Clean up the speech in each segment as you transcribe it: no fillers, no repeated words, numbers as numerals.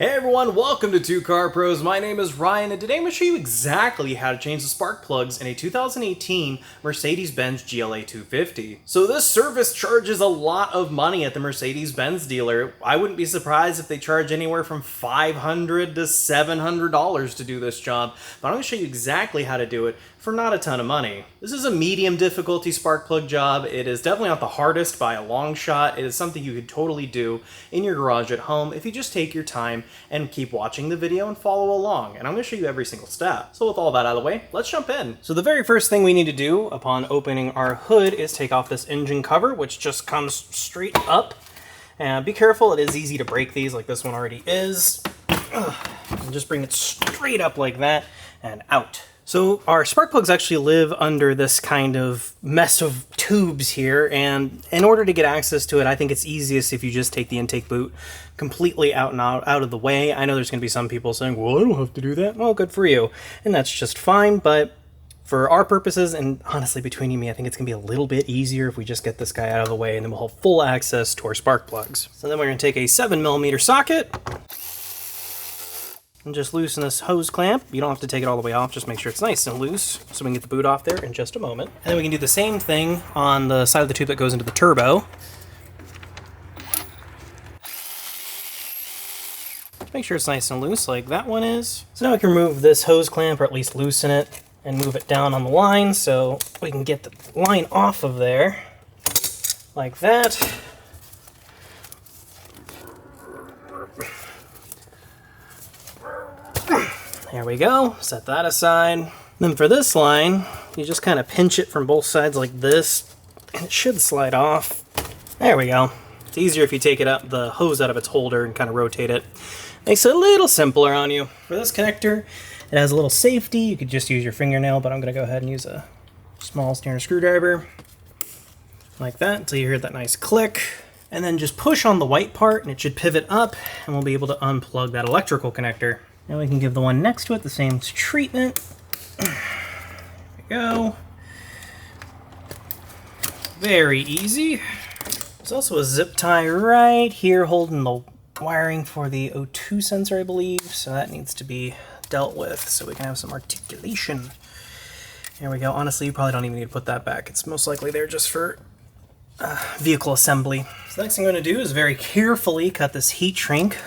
Hey everyone, welcome to Two Car Pros. My name is Ryan, and today I'm going to show you exactly how to change the spark plugs in a 2018 Mercedes Benz GLA 250. So this service charges a lot of money at the Mercedes Benz dealer. I wouldn't be surprised if they charge anywhere from $500 to $700 to do this job, but I'm going to show you exactly how to do it for not a ton of money. This is a medium difficulty spark plug job. It is definitely not the hardest by a long shot. It is something you could totally do in your garage at home if you just take your time and keep watching the video and follow along. And I'm going to show you every single step. So with all that out of the way, let's jump in. So the very first thing we need to do upon opening our hood is take off this engine cover, which just comes straight up. And be careful, it is easy to break these like this one already is. And just bring it straight up like that and out. So our spark plugs actually live under this kind of mess of tubes here, and in order to get access to it, I think it's easiest if you just take the intake boot completely out of the way. I know there's going to be some people saying, well, I don't have to do that. Well, good for you. And that's just fine, but for our purposes, and honestly between you and me, I think it's going to be a little bit easier if we just get this guy out of the way, and then we'll have full access to our spark plugs. So then we're going to take a 7mm socket and just loosen this hose clamp. You don't have to take it all the way off, just make sure it's nice and loose so we can get the boot off there in just a moment. And then we can do the same thing on the side of the tube that goes into the turbo. Make sure it's nice and loose like that one is. So now we can remove this hose clamp, or at least loosen it, and move it down on the line so we can get the line off of there like that. There we go, set that aside. Then for this line, you just kind of pinch it from both sides like this, and it should slide off. There we go. It's easier if you take it out, the hose out of its holder and kind of rotate it. Makes it a little simpler on you. For this connector, it has a little safety. You could just use your fingernail, but I'm gonna go ahead and use a small standard screwdriver like that until you hear that nice click. And then just push on the white part and it should pivot up, and we'll be able to unplug that electrical connector. Now we can give the one next to it the same treatment. There we go. Very easy. There's also a zip tie right here holding the wiring for the O2 sensor, I believe. So that needs to be dealt with so we can have some articulation. There we go. Honestly, you probably don't even need to put that back. It's most likely there just for vehicle assembly. So the next thing I'm going to do is very carefully cut this heat shrink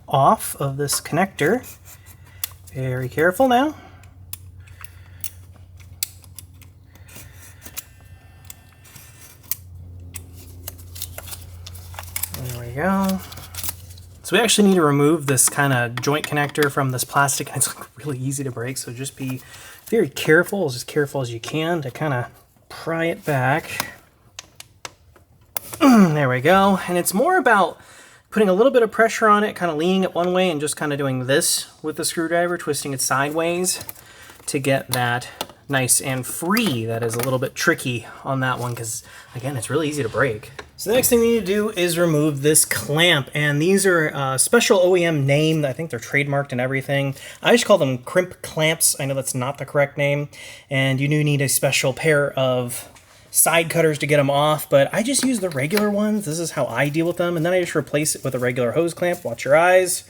off of this connector. Very careful now. There we go. So we actually need to remove this kind of joint connector from this plastic, and it's like really easy to break, so just be very careful, as careful as you can to kind of pry it back. There we go. And it's more about putting a little bit of pressure on it, kind of leaning it one way and just kind of doing this with the screwdriver, twisting it sideways to get that nice and free. That is a little bit tricky on that one because, again, it's really easy to break. So the next thing we need to do is remove this clamp, and these are a special OEM name. I think they're trademarked and everything. I just call them crimp clamps. I know that's not the correct name, and you do need a special pair of side cutters to get them off, but I just use the regular ones. This is how I deal with them, and then I just replace it with a regular hose clamp. Watch your eyes.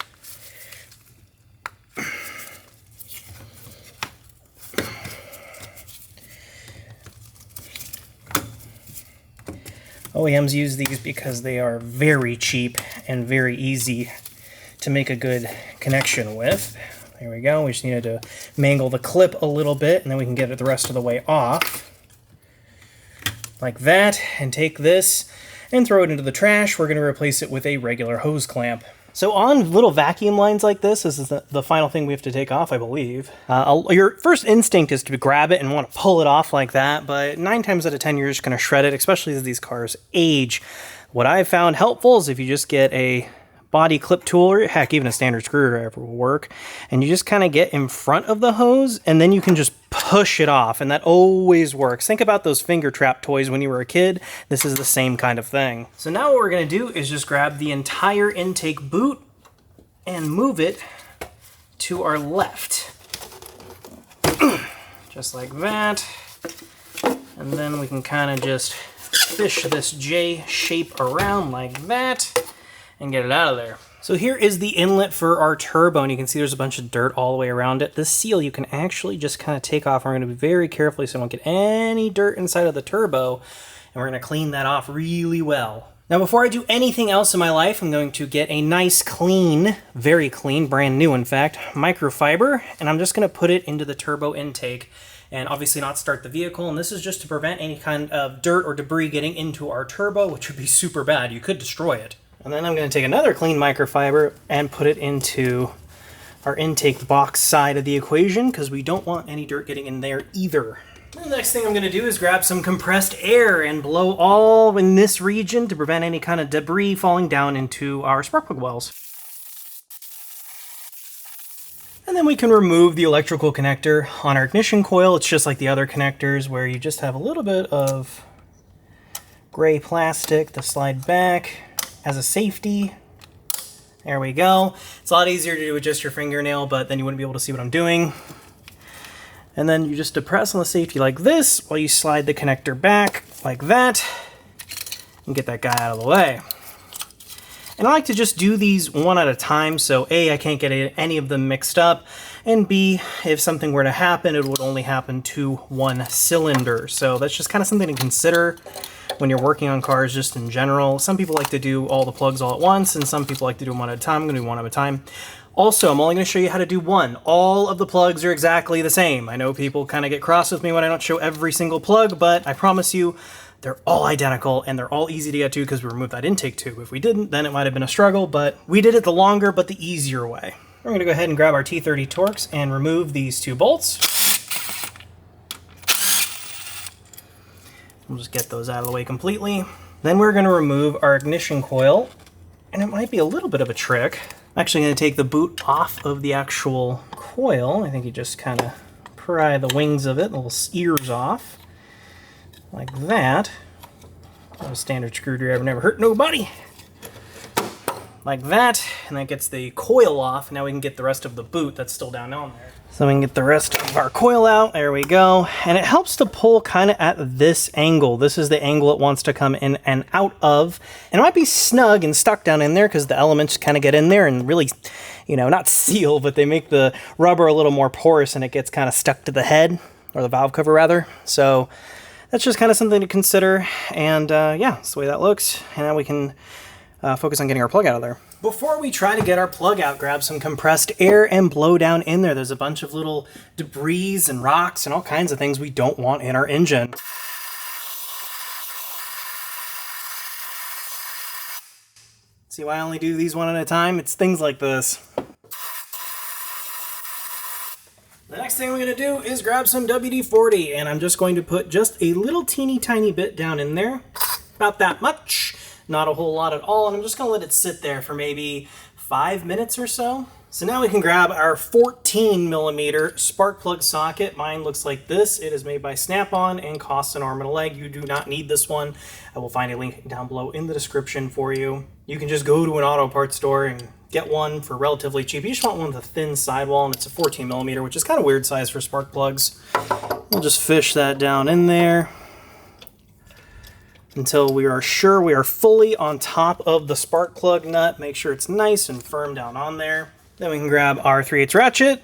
OEMs use these because they are very cheap and very easy to make a good connection with. There we go. We just needed to mangle the clip a little bit, and then we can get it the rest of the way off. Like that, and take this and throw it into the trash. We're going to replace it with a regular hose clamp. So on little vacuum lines like this is the final thing we have to take off, I believe. Your first instinct is to grab it and want to pull it off like that, but 9 times out of 10 you're just going to shred it, especially as these cars age. What I've found helpful is if you just get a body clip tool, or heck, even a standard screwdriver will work, and you just kind of get in front of the hose, and then you can just push it off, and that always works. Think about those finger trap toys when you were a kid. This is the same kind of thing. So now what we're going to do is just grab the entire intake boot and move it to our left. Just like that. And then we can kind of just fish this J shape around like that and get it out of there. So here is the inlet for our turbo, and you can see there's a bunch of dirt all the way around it. This seal you can actually just kind of take off. We're going to be very careful so we don't get any dirt inside of the turbo, and we're going to clean that off really well. Now before I do anything else in my life, I'm going to get a nice clean, very clean, brand new in fact, microfiber, and I'm just going to put it into the turbo intake and obviously not start the vehicle. And this is just to prevent any kind of dirt or debris getting into our turbo, which would be super bad. You could destroy it. And then I'm going to take another clean microfiber and put it into our intake box side of the equation because we don't want any dirt getting in there either. The next thing I'm going to do is grab some compressed air and blow all in this region to prevent any kind of debris falling down into our spark plug wells. And then we can remove the electrical connector on our ignition coil. It's just like the other connectors where you just have a little bit of gray plastic to slide back as a safety. There we go. It's a lot easier to do with just your fingernail, but then you wouldn't be able to see what I'm doing. And then you just depress on the safety like this while you slide the connector back like that and get that guy out of the way. And I like to just do these one at a time, so A, I can't get any of them mixed up, and B, if something were to happen, it would only happen to one cylinder. So that's just kind of something to consider when you're working on cars just in general. Some people like to do all the plugs all at once, and some people like to do them one at a time. I'm going to do one at a time. Also, I'm only going to show you how to do one. All of the plugs are exactly the same. I know people kind of get cross with me when I don't show every single plug, but I promise you, they're all identical, and they're all easy to get to because we removed that intake tube. If we didn't, then it might have been a struggle, but we did it the longer but the easier way. We're going to go ahead and grab our T30 Torx and remove these two bolts. We'll just get those out of the way completely. Then we're going to remove our ignition coil, and it might be a little bit of a trick. I'm actually going to take the boot off of the actual coil. I think you just kind of pry the wings of it, the little ears off, like that. A standard screwdriver never hurt nobody. Like that, and that gets the coil off. Now we can get the rest of the boot that's still down on there. So we can get the rest of our coil out. There we go. And it helps to pull kind of at this angle. This is the angle it wants to come in and out of. And it might be snug and stuck down in there because the elements kind of get in there and really, you know, not seal, but they make the rubber a little more porous and it gets kind of stuck to the head, or the valve cover rather. So that's just kind of something to consider. And yeah, that's the way that looks. And now we can focus on getting our plug out of there. Before we try to get our plug out, grab some compressed air and blow down in there. There's a bunch of little debris and rocks and all kinds of things we don't want in our engine. See why I only do these one at a time? It's things like this. The next thing I'm going to do is grab some WD-40, and I'm just going to put just a little teeny tiny bit down in there. About that much. Not a whole lot at all, and I'm just going to let it sit there for maybe 5 minutes or so. So now we can grab our 14mm spark plug socket. Mine looks like this. It is made by Snap-on and costs an arm and a leg. You do not need this one. I will find a link down below in the description for you. You can just go to an auto parts store and get one for relatively cheap. You just want one with a thin sidewall, and it's a 14mm, which is kind of weird size for spark plugs. We'll just fish that down in there until we are sure we are fully on top of the spark plug nut. Make sure it's nice and firm down on there. Then we can grab our 3/8 ratchet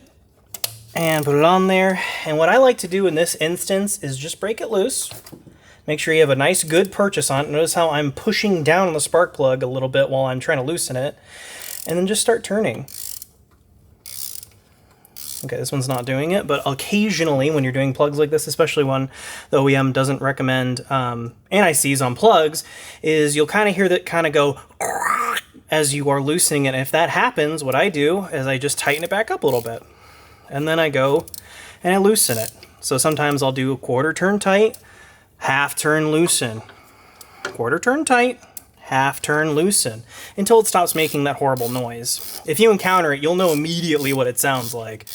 and put it on there. And what I like to do in this instance is just break it loose. Make sure you have a nice good purchase on it. Notice how I'm pushing down on the spark plug a little bit while I'm trying to loosen it. And then just start turning. Okay, this one's not doing it, but occasionally when you're doing plugs like this, especially when the OEM doesn't recommend anti-seize on plugs, is you'll kind of hear that kind of go as you are loosening it. And if that happens, what I do is I just tighten it back up a little bit. And then I go and I loosen it. So sometimes I'll do a quarter turn tight, half turn loosen, quarter turn tight, half turn loosen, until it stops making that horrible noise. If you encounter it, you'll know immediately what it sounds like,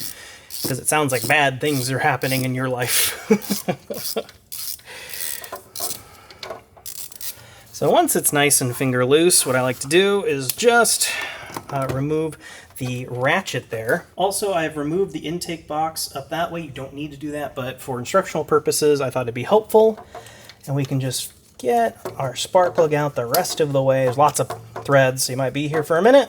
because it sounds like bad things are happening in your life. So once it's nice and finger loose, what I like to do is just remove the ratchet there. Also, I've removed the intake box up that way. You don't need to do that, but for instructional purposes, I thought it'd be helpful. And we can just get our spark plug out the rest of the way. There's lots of threads, so you might be here for a minute.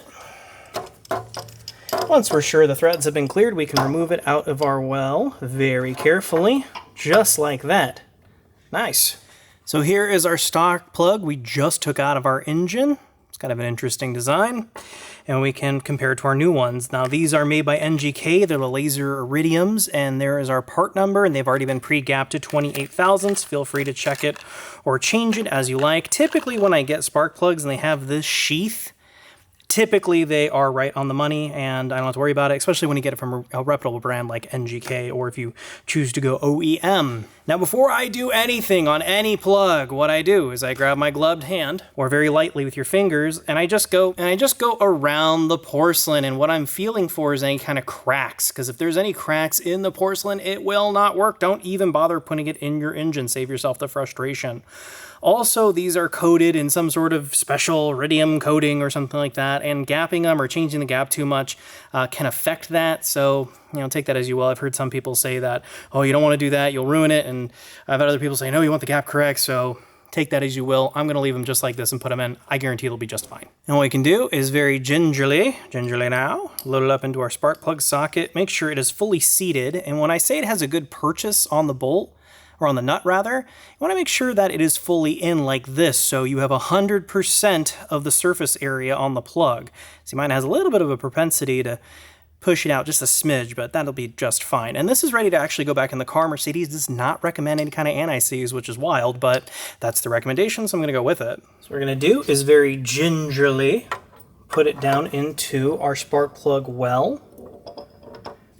Once we're sure the threads have been cleared, we can remove it out of our well very carefully, just like that. Nice. So here is our stock plug we just took out of our engine. It's kind of an interesting design, and we can compare it to our new ones. Now these are made by NGK, they're the laser iridiums, and there is our part number, and they've already been pre-gapped to 28 thousandths. Feel free to check it or change it as you like. Typically when I get spark plugs and they have this sheath, typically they are right on the money, and I don't have to worry about it, especially when you get it from a reputable brand like NGK, or if you choose to go OEM. Now, before I do anything on any plug, what I do is I grab my gloved hand, or very lightly with your fingers, and I just go around the porcelain, and what I'm feeling for is any kind of cracks, because if there's any cracks in the porcelain, it will not work. Don't even bother putting it in your engine. Save yourself the frustration. Also, these are coated in some sort of special iridium coating or something like that, and gapping them or changing the gap too much can affect that. So, you know, take that as you will. I've heard some people say that, oh, you don't want to do that, you'll ruin it. And I've had other people say, no, you want the gap correct. So take that as you will. I'm going to leave them just like this and put them in. I guarantee they'll be just fine. And what we can do is very gingerly now, load it up into our spark plug socket. Make sure it is fully seated. And when I say it has a good purchase on the bolt, or on the nut rather, you want to make sure that it is fully in like this, so you have 100% of the surface area on the plug. See, mine has a little bit of a propensity to push it out just a smidge, but that'll be just fine. And this is ready to actually go back in the car. Mercedes does not recommend any kind of anti-seize, which is wild, but that's the recommendation, so I'm going to go with it. So what we're going to do is very gingerly put it down into our spark plug well,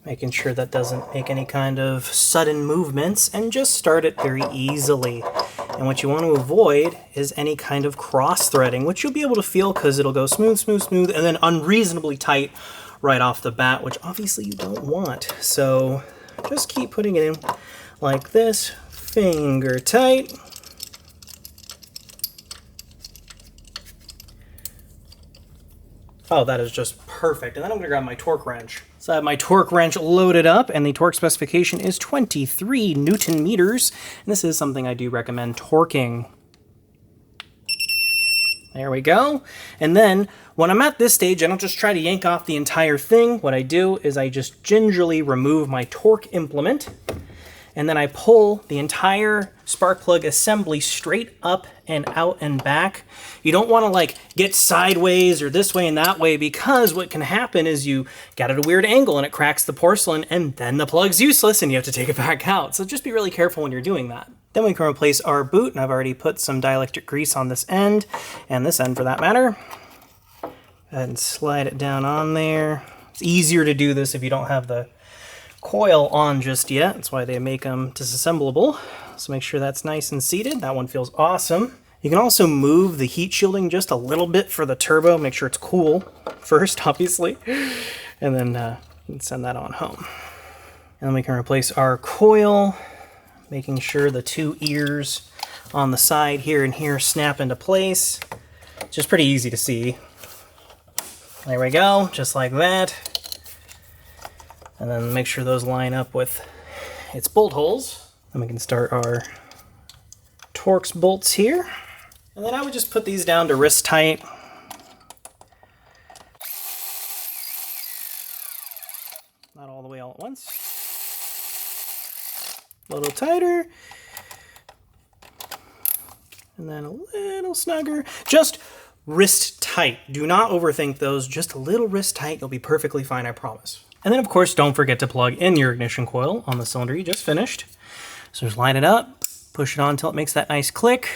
making sure that doesn't make any kind of sudden movements, and just start it very easily. And what you want to avoid is any kind of cross-threading, which you'll be able to feel because it'll go smooth, smooth, smooth, and then unreasonably tight right off the bat, which obviously you don't want. So just keep putting it in like this, finger tight. Oh, that is just perfect. And then I'm going to grab my torque wrench. So I have my torque wrench loaded up, and the torque specification is 23 Newton meters. And this is something I do recommend torquing. There we go. And then when I'm at this stage, I don't just try to yank off the entire thing. What I do is I just gingerly remove my torque implement, and then I pull the entire spark plug assembly straight up and out and back. You don't want to like get sideways or this way and that way, because what can happen is you get at a weird angle and it cracks the porcelain, and then the plug's useless and you have to take it back out. So just be really careful when you're doing that. Then we can replace our boot, and I've already put some dielectric grease on this end, and this end for that matter. Go ahead and slide it down on there. It's easier to do this if you don't have the coil on just yet. That's why they make them disassemblable. So make sure that's nice and seated. That one feels awesome. You can also move the heat shielding just a little bit for the turbo. Make sure it's cool first, obviously, and then you can send that on home. And then we can replace our coil, making sure the two ears on the side here and here snap into place. It's just pretty easy to see. There we go, just like that. And then make sure those line up with its bolt holes. Then we can start our Torx bolts here. And then I would just put these down to wrist tight. Not all the way all at once. A little tighter. And then a little snugger. Just wrist tight. Do not overthink those. Just a little wrist tight. You'll be perfectly fine, I promise. And then, of course, don't forget to plug in your ignition coil on the cylinder you just finished. So just line it up, push it on until it makes that nice click,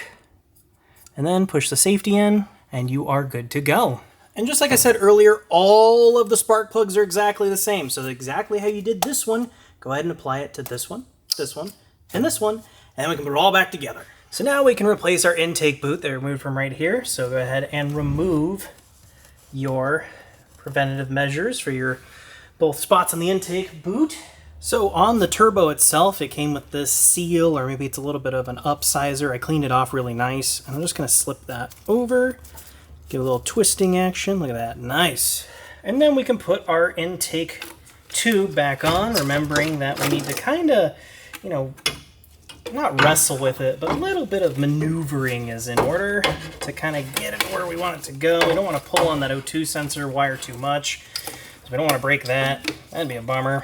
and then push the safety in, and you are good to go. And just like I said earlier, all of the spark plugs are exactly the same. So exactly how you did this one, go ahead and apply it to this one, and this one, and then we can put it all back together. So now we can replace our intake boot that we removed from right here. So go ahead and remove your preventative measures for your both spots on the intake boot. So on the turbo itself, it came with this seal, or maybe it's a little bit of an upsizer. I cleaned it off really nice, and I'm just gonna slip that over, give a little twisting action. Look at that, nice. And then we can put our intake tube back on, remembering that we need to kind of, you know, not wrestle with it, but a little bit of maneuvering is in order to kind of get it where we want it to go. We don't want to pull on that O2 sensor wire too much. We don't want to break that. That'd be a bummer.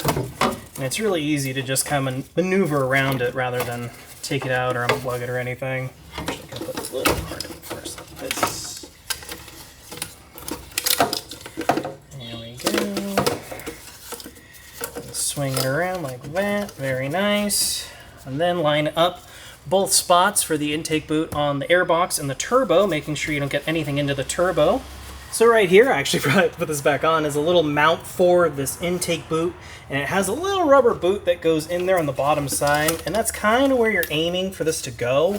And it's really easy to just come and maneuver around it rather than take it out or unplug it or anything. Actually, I'm going to put this little part in first like this. There we go. And swing it around like that. Very nice. And then line up both spots for the intake boot on the airbox and the turbo, making sure you don't get anything into the turbo. So right here, I actually probably put this back on, is a little mount for this intake boot, and it has a little rubber boot that goes in there on the bottom side, and that's kind of where you're aiming for this to go.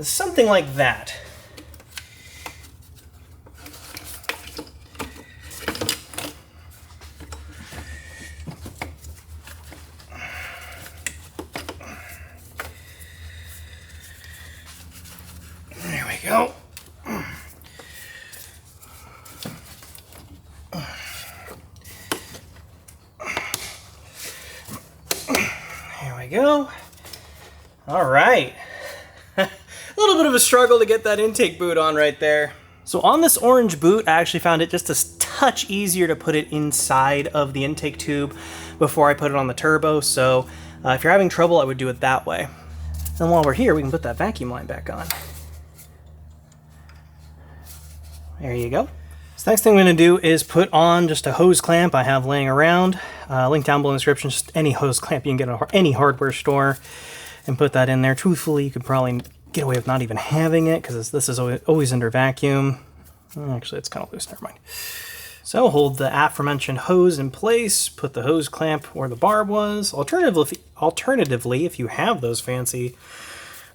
Something like that. There we go. Go. All right. A little bit of a struggle to get that intake boot on right there. So on this orange boot, I actually found it just a touch easier to put it inside of the intake tube before I put it on the turbo. So if you're having trouble, I would do it that way. And while we're here, we can put that vacuum line back on. There you go. So next thing I'm going to do is put on just a hose clamp I have laying around. Link down below in the description, just any hose clamp you can get at any hardware store, and put that in there. Truthfully, you could probably get away with not even having it because this is always under vacuum. Actually, it's kind of loose, never mind. So hold the aforementioned hose in place, put the hose clamp where the barb was. Alternatively, if you have those fancy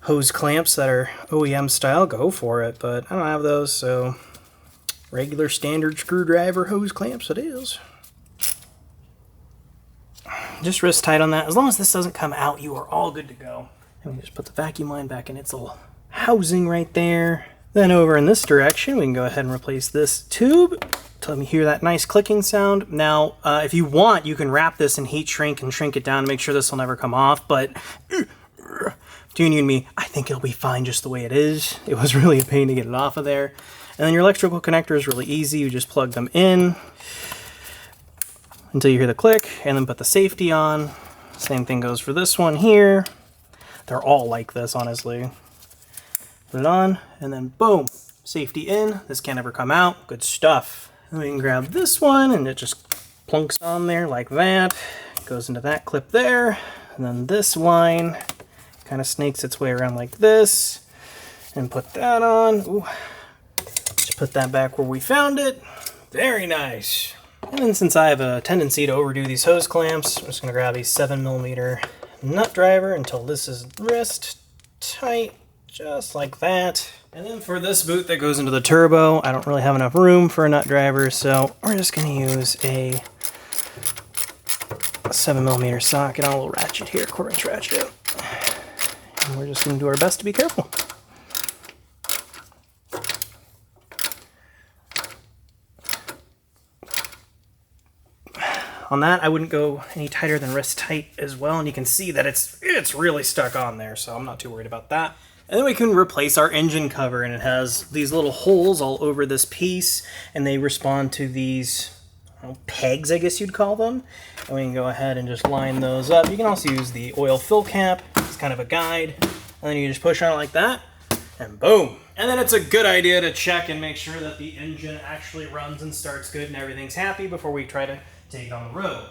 hose clamps that are OEM style, go for it, but I don't have those, so regular standard screwdriver hose clamps it is. Just wrist tight on that. As long as this doesn't come out, you are all good to go. And we just put the vacuum line back in its little housing right there. Then over in this direction, we can go ahead and replace this tube to let me hear that nice clicking sound. Now, if you want, you can wrap this in heat shrink and shrink it down to make sure this will never come off, but between you and me, I think it'll be fine just the way it is. It was really a pain to get it off of there. And then your electrical connector is really easy. You just plug them in until you hear the click, and then put the safety on. Same thing goes for this one here. They're all like this, honestly. Put it on, and then boom, safety in. This can't ever come out. Good stuff. Then we can grab this one, and it just plunks on there like that. Goes into that clip there. And then this line kind of snakes its way around like this. And put that on. Ooh. Just put that back where we found it. Very nice. And then since I have a tendency to overdo these hose clamps, I'm just going to grab a 7mm nut driver until this is wrist tight, just like that. And then for this boot that goes into the turbo, I don't really have enough room for a nut driver, so we're just going to use a 7mm socket on a little ratchet here, 1/4" ratchet. And we're just going to do our best to be careful. On that, I wouldn't go any tighter than wrist tight as well, and you can see that it's really stuck on there, so I'm not too worried about that. And then we can replace our engine cover, and it has these little holes all over this piece, and they respond to these pegs, I guess you'd call them. And we can go ahead and just line those up. You can also use the oil fill cap. It's kind of a guide. And then you just push on it like that, and boom. And then it's a good idea to check and make sure that the engine actually runs and starts good and everything's happy before we try to take it on the road.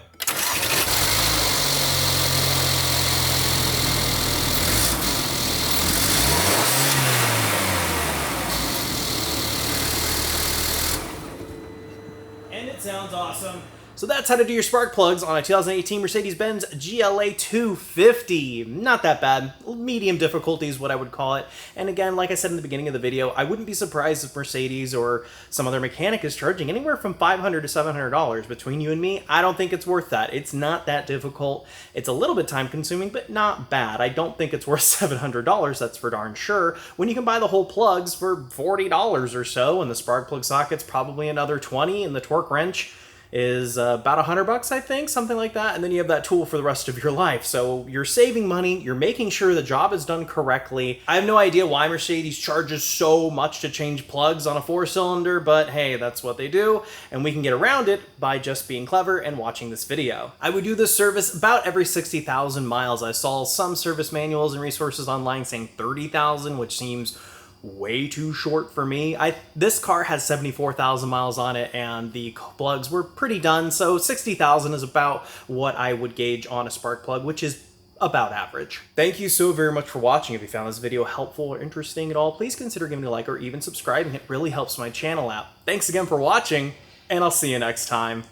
And it sounds awesome. So that's how to do your spark plugs on a 2018 Mercedes Benz GLA 250. Not that bad. Medium difficulty is what I would call it. And again, like I said in the beginning of the video, I wouldn't be surprised if Mercedes or some other mechanic is charging anywhere from $500 to $700. Between you and me, I don't think it's worth that. It's not that difficult. It's a little bit time consuming, but not bad. I don't think it's worth $700, that's for darn sure, when you can buy the whole plugs for $40 or so, and the spark plug socket's probably another $20, and the torque wrench is about $100, I think, something like that. And then you have that tool for the rest of your life. So you're saving money, you're making sure the job is done correctly. I have no idea why Mercedes charges so much to change plugs on a 4-cylinder, but hey, that's what they do, and we can get around it by just being clever and watching this video. I would do this service about every 60,000 miles. I saw some service manuals and resources online saying 30,000, which seems way too short for me. This car has 74,000 miles on it and the plugs were pretty done, so 60,000 is about what I would gauge on a spark plug, which is about average. Thank you so very much for watching. If you found this video helpful or interesting at all, please consider giving it a like or even subscribing. It really helps my channel out. Thanks again for watching, and I'll see you next time.